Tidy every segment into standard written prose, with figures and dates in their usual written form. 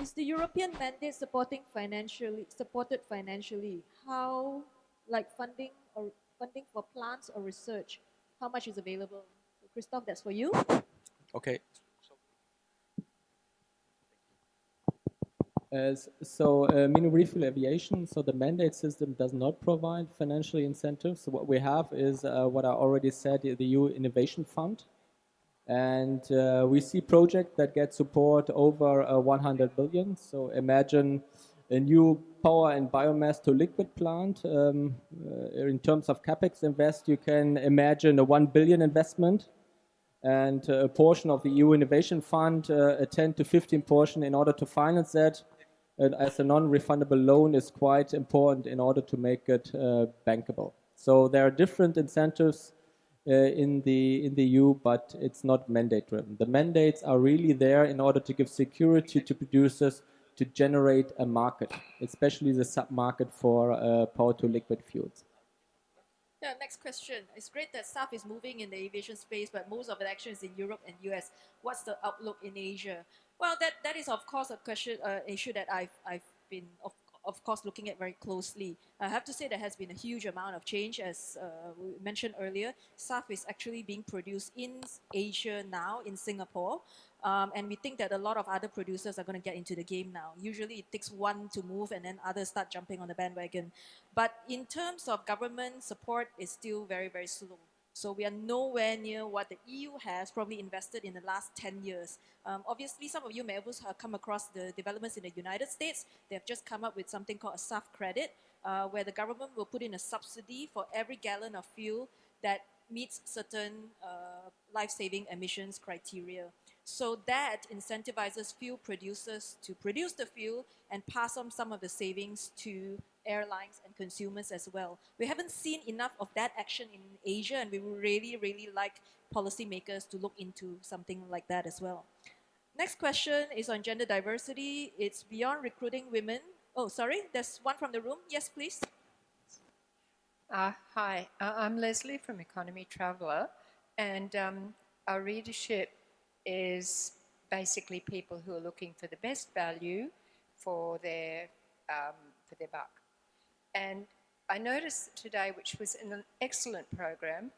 Is the European mandate supported financially? How, like funding for plants or research? How much is available? So Christoph, that's for you. Okay. Mini-refuel aviation, so the mandate system does not provide financial incentives. So what we have is what I already said, the EU Innovation Fund. And we see projects that get support over 100 billion. So imagine a new power and biomass to liquid plant. In terms of capex invest, you can imagine a 1 billion investment and a portion of the EU Innovation Fund, a 10 to 15 portion in order to finance that. And as a non-refundable loan is quite important in order to make it bankable. So there are different incentives in the EU, but it's not mandate driven. The mandates are really there in order to give security to producers to generate a market, especially the sub-market for power to liquid fuels. Yeah, next question. It's great that SAF is moving in the aviation space, but most of the action is in Europe and US. What's the outlook in Asia? Well, that is of course a question, issue that I've been of course looking at very closely. I have to say there has been a huge amount of change, as we mentioned earlier. SAF is actually being produced in Asia now, in Singapore. And we think that a lot of other producers are going to get into the game now. Usually it takes one to move and then others start jumping on the bandwagon. But in terms of government support, it's still very, very slow. So we are nowhere near what the EU has probably invested in the last 10 years. Obviously, some of you may have come across the developments in the United States. They have just come up with something called a SAF credit, where the government will put in a subsidy for every gallon of fuel that meets certain life-saving emissions criteria. So that incentivizes fuel producers to produce the fuel and pass on some of the savings to airlines and consumers as well. We haven't seen enough of that action in Asia, and we would really, really like policymakers to look into something like that as well. Next question is on gender diversity. It's beyond recruiting women. Oh, sorry, there's one from the room. Yes, please. Hi, I'm Leslie from Economy Traveller, and our readership is basically people who are looking for the best value for their buck. And I noticed today, which was an excellent program,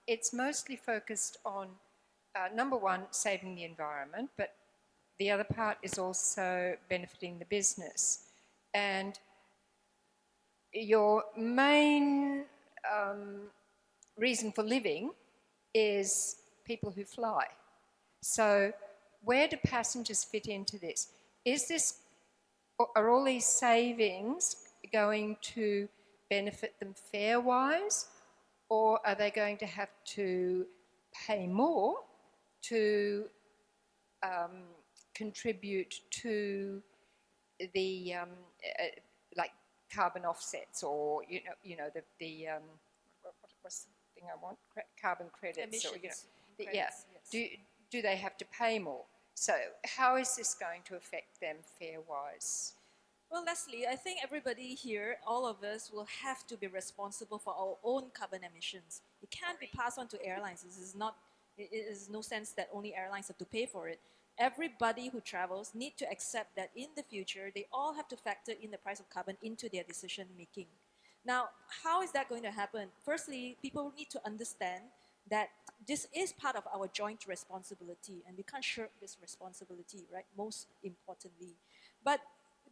it's mostly focused on, number one, saving the environment, but the other part is also benefiting the business. And your main reason for living is people who fly. So where do passengers fit into this? Are all these savings going to benefit them fare-wise, or are they going to have to pay more to contribute to the like carbon offsets, or what's the thing I want? Carbon credits. Emissions. Or, credits, yeah. yes. Do they have to pay more? So how is this going to affect them fare-wise? Well, Leslie, I think everybody here, all of us, will have to be responsible for our own carbon emissions. It can't be passed on to airlines. It is no sense that only airlines have to pay for it. Everybody who travels need to accept that in the future, they all have to factor in the price of carbon into their decision making. Now, how is that going to happen? Firstly, people need to understand that this is part of our joint responsibility, and we can't shirk this responsibility, right? Most importantly. But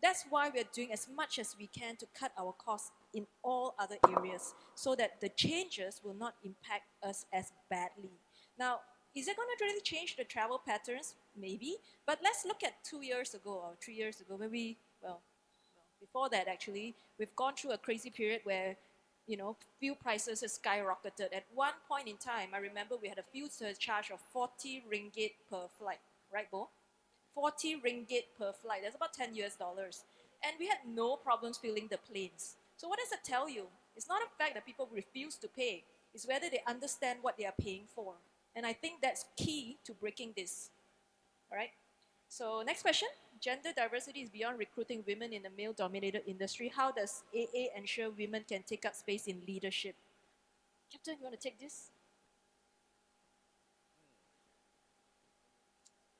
that's why we're doing as much as we can to cut our costs in all other areas so that the changes will not impact us as badly. Now, is it going to really change the travel patterns? Maybe. But let's look at 2 years ago or 3 years ago when before that actually, we've gone through a crazy period where fuel prices have skyrocketed. At one point in time, I remember we had a fuel surcharge of 40 ringgit per flight, right, Bo? 40 ringgit per flight. That's about $10 US. And we had no problems filling the planes. So what does that tell you? It's not a fact that people refuse to pay. It's whether they understand what they are paying for. And I think that's key to breaking this. All right? So next question. Gender diversity is beyond recruiting women in a male-dominated industry. How does AA ensure women can take up space in leadership? Captain, you want to take this?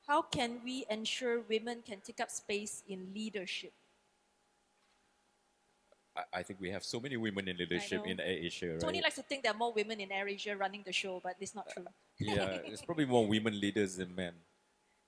How can we ensure women can take up space in leadership? I think we have so many women in leadership know. in AirAsia, right? Tony likes to think there are more women in AirAsia running the show, but it's not true. Yeah, there's probably more women leaders than men.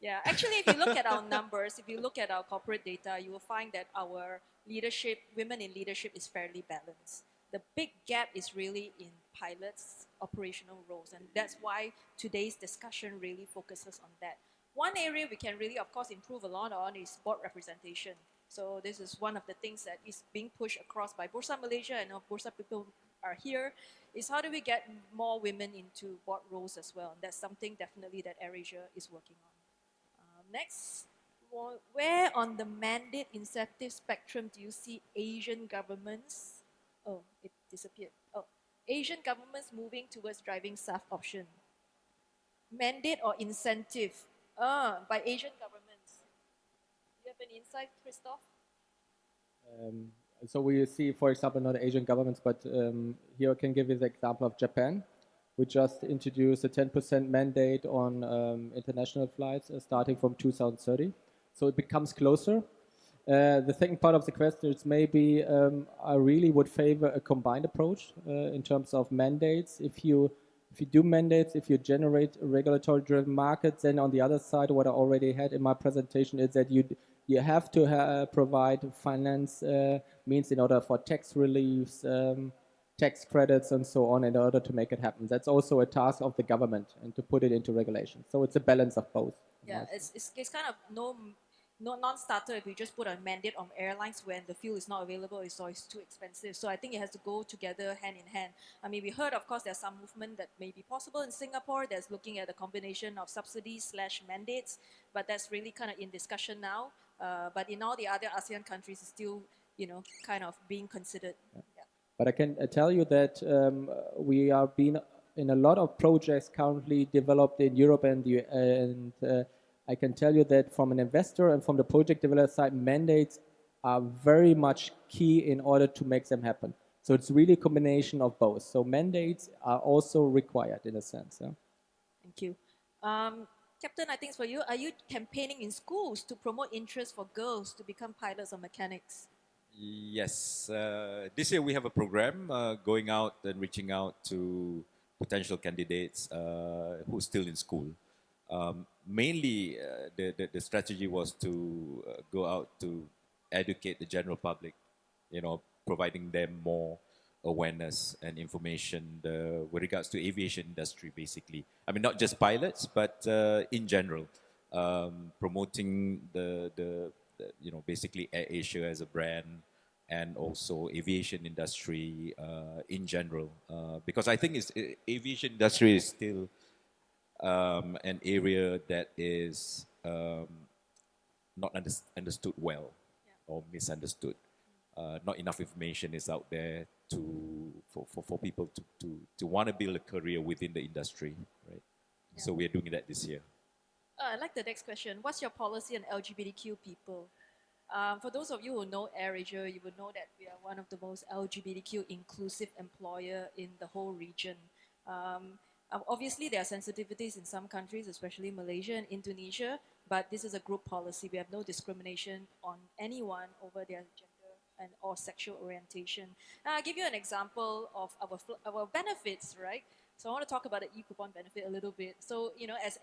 Yeah, actually, if you look at our numbers, if you look at our corporate data, you will find that our leadership, women in leadership, is fairly balanced. The big gap is really in pilots, operational roles, and that's why today's discussion really focuses on that. One area we can really, of course, improve a lot on is board representation. So this is one of the things that is being pushed across by Bursa Malaysia, and Bursa people are here, is how do we get more women into board roles as well? And that's something definitely that AirAsia is working on. Next, where on the mandate incentive spectrum do you see Asian governments? Oh, it disappeared. Oh, Asian governments moving towards driving SAF option. Mandate or incentive? By Asian governments. Do you have an insight, Christoph? So we see, for example, not Asian governments, but here I can give you the example of Japan. We just introduced a 10% mandate on international flights starting from 2030. So it becomes closer. The second part of the question is maybe I really would favor a combined approach in terms of mandates. If you do mandates, if you generate regulatory-driven markets, then on the other side, what I already had in my presentation is that you have to provide finance means in order for tax reliefs, tax credits, and so on in order to make it happen. That's also a task of the government and to put it into regulation. So it's a balance of both. Yeah, it's kind of no non-starter if you just put a mandate on airlines when the fuel is not available, it's always too expensive. So I think it has to go together hand in hand. I mean, we heard, of course, there's some movement that may be possible in Singapore that's looking at a combination of subsidies / mandates, but that's really kind of in discussion now. But in all the other ASEAN countries, it's still, kind of being considered. Yeah. But I can tell you that we are being in a lot of projects currently developed in Europe and I can tell you that from an investor and from the project developer side, mandates are very much key in order to make them happen. So it's really a combination of both. So mandates are also required in a sense. Yeah? Thank you. Captain, I think it's for you. Are you campaigning in schools to promote interest for girls to become pilots or mechanics? Yes, this year we have a program going out and reaching out to potential candidates who are still in school. Mainly, the strategy was to go out to educate the general public, providing them more awareness and information with regards to aviation industry, basically. I mean, not just pilots, but in general, promoting basically AirAsia as a brand and also aviation industry in general. Because I think aviation industry is still an area that is not understood well or misunderstood. Not enough information is out there for people to want to build a career within the industry, right? Yeah. So we are doing that this year. I like the next question. What's your policy on LGBTQ people? For those of you who know AirAsia, you would know that we are one of the most LGBTQ inclusive employer in the whole region. Obviously, there are sensitivities in some countries, especially Malaysia and Indonesia, but this is a group policy. We have no discrimination on anyone over their gender or sexual orientation. I'll give you an example of our benefits, right? So I want to talk about the e-coupon benefit a little bit. So, as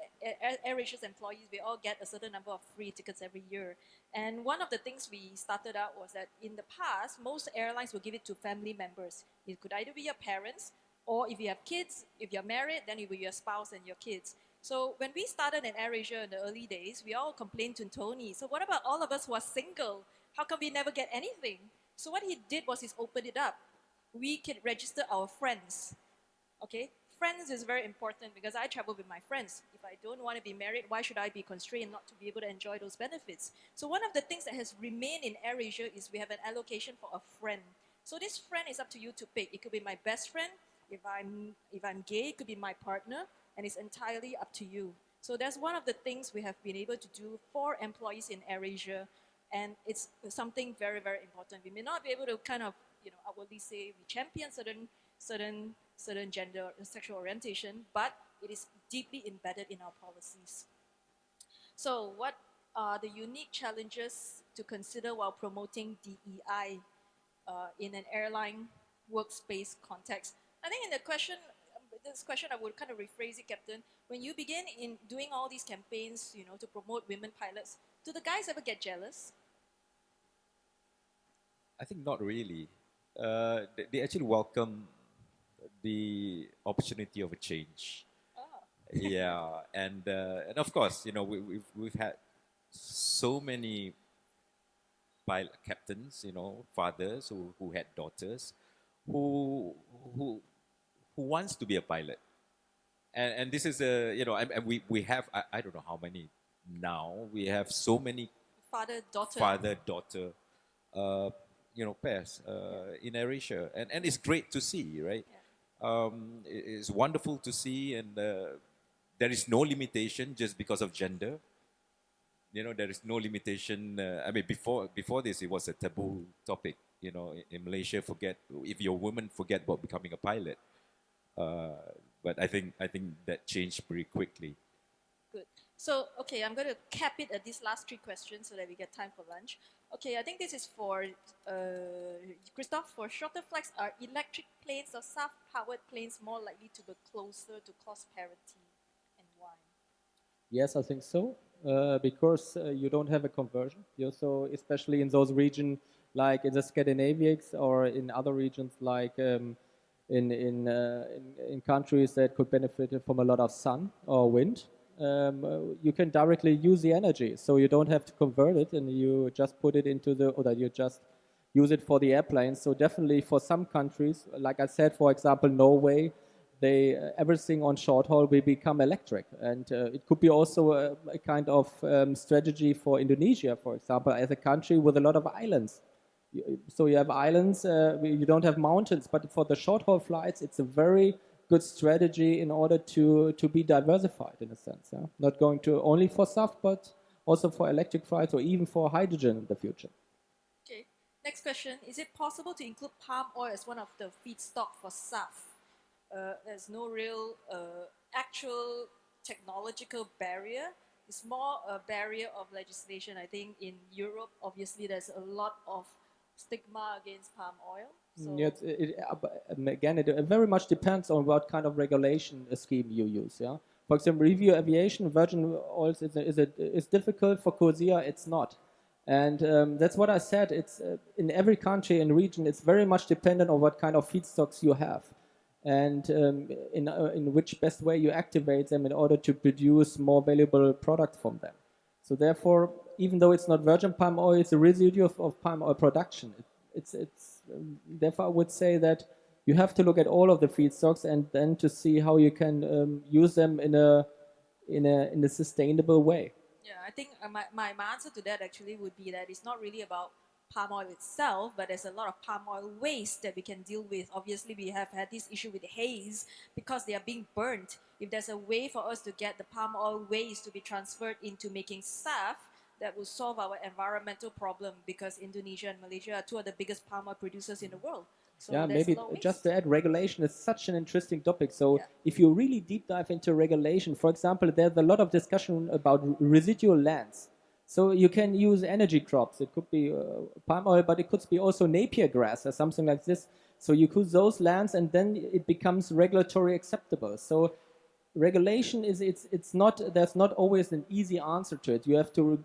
AirAsia's employees, we all get a certain number of free tickets every year. And one of the things we started out was that in the past, most airlines will give it to family members. It could either be your parents, or if you have kids, if you're married, then it will be your spouse and your kids. So when we started in AirAsia in the early days, we all complained to Tony. So what about all of us who are single? How come we never get anything? So what he did was he's opened it up. We could register our friends. Okay? Friends is very important because I travel with my friends. If I don't want to be married, why should I be constrained not to be able to enjoy those benefits? So one of the things that has remained in AirAsia is we have an allocation for a friend. So this friend is up to you to pick. It could be my best friend. If I'm gay, it could be my partner, and it's entirely up to you. So that's one of the things we have been able to do for employees in AirAsia, and it's something very, very important. We may not be able to kind of, outwardly say we champion certain gender, sexual orientation, but it is deeply embedded in our policies. So, what are the unique challenges to consider while promoting DEI in an airline workspace context? I think in the question, this question I would kind of rephrase it, Captain. When you begin in doing all these campaigns, to promote women pilots, do the guys ever get jealous? I think not really. They actually welcome the opportunity of a change. Oh, Yeah, and of course, we've had so many pilot captains, fathers who had daughters, who who who wants to be a pilot, and this is a and we have I don't know how many now. We have so many father daughter. father daughter pairs in AirAsia, and it's great to see, right? It's wonderful to see, and there is no limitation just because of gender. There is no limitation. I mean, before this, it was a taboo topic. In Malaysia, if you're a woman, forget about becoming a pilot. But I think that changed pretty quickly. Good. So, okay, I'm going to cap it at these last three questions so that we get time for lunch. Okay, I think this is for Christoph. For shorter flights, are electric planes or SAF-powered planes more likely to be closer to cost parity, and why? Yes, I think so. Because you don't have a conversion. So especially in those regions like in the Scandinavians or in other regions like in countries that could benefit from a lot of sun or wind, you can directly use the energy. So you don't have to convert it, and you just put it into or that you just use it for the airplanes. So definitely for some countries, like I said, for example, Norway, everything on short haul will become electric, and it could be also a kind of strategy for Indonesia, for example, as a country with a lot of islands. So you have islands, you don't have mountains, but for the short haul flights, it's a very good strategy in order to be diversified in a sense. Yeah? Not going to only for SAF, but also for electric flights or even for hydrogen in the future. Okay. Next question: is it possible to include palm oil as one of the feedstock for SAF? There's no real actual technological barrier. It's more a barrier of legislation. I think in Europe, obviously, there's a lot of stigma against palm oil. So Yes, again, it very much depends on what kind of regulation scheme you use. Yeah, for example, review aviation, virgin oils is difficult. For COSIA, it's not. And that's what I said. It's in every country and region. It's very much dependent on what kind of feedstocks you have, and in which best way you activate them in order to produce more valuable product from them. So therefore, even though it's not virgin palm oil, it's a residue of palm oil production. Therefore, I would say that you have to look at all of the feedstocks and then to see how you can use them in a sustainable way. yeah, I think my answer to that actually would be that it's not really about palm oil itself, but there's a lot of palm oil waste that we can deal with. Obviously, we have had this issue with haze because they are being burnt. If there's a way for us to get the palm oil waste to be transferred into making SAF, that will solve our environmental problem, because Indonesia and Malaysia are two of the biggest palm oil producers in the world. So Yeah, there's maybe a lot of waste. just to add, regulation is such an interesting topic. So Yeah. if you really deep dive into regulation, for example, there's a lot of discussion about residual lands. So you can use energy crops. It could be palm oil, but it could be also Napier grass or something like this. So you use those lands, and then it becomes regulatory acceptable. So regulation it's not, there's not always an easy answer to it. You have to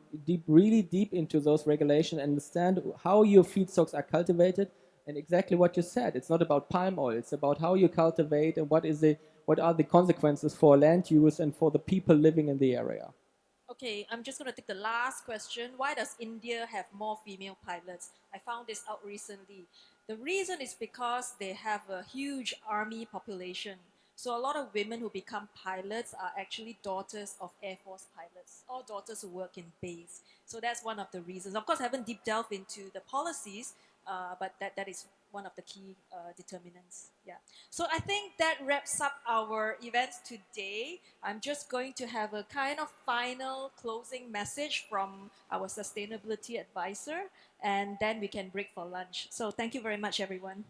really deep into those regulations and understand how your feedstocks are cultivated, and exactly what you said. It's not about palm oil. It's about how you cultivate and what are the consequences for land use and for the people living in the area. Okay, I'm just going to take the last question. Why does India have more female pilots? I found this out recently. The reason is because they have a huge army population. So a lot of women who become pilots are actually daughters of Air Force pilots or daughters who work in base. So that's one of the reasons. Of course, I haven't deep delved into the policies, but that is one of the key determinants. Yeah. So I think that wraps up our events today. I'm just going to have a kind of final closing message from our sustainability advisor, and then we can break for lunch. So thank you very much, everyone.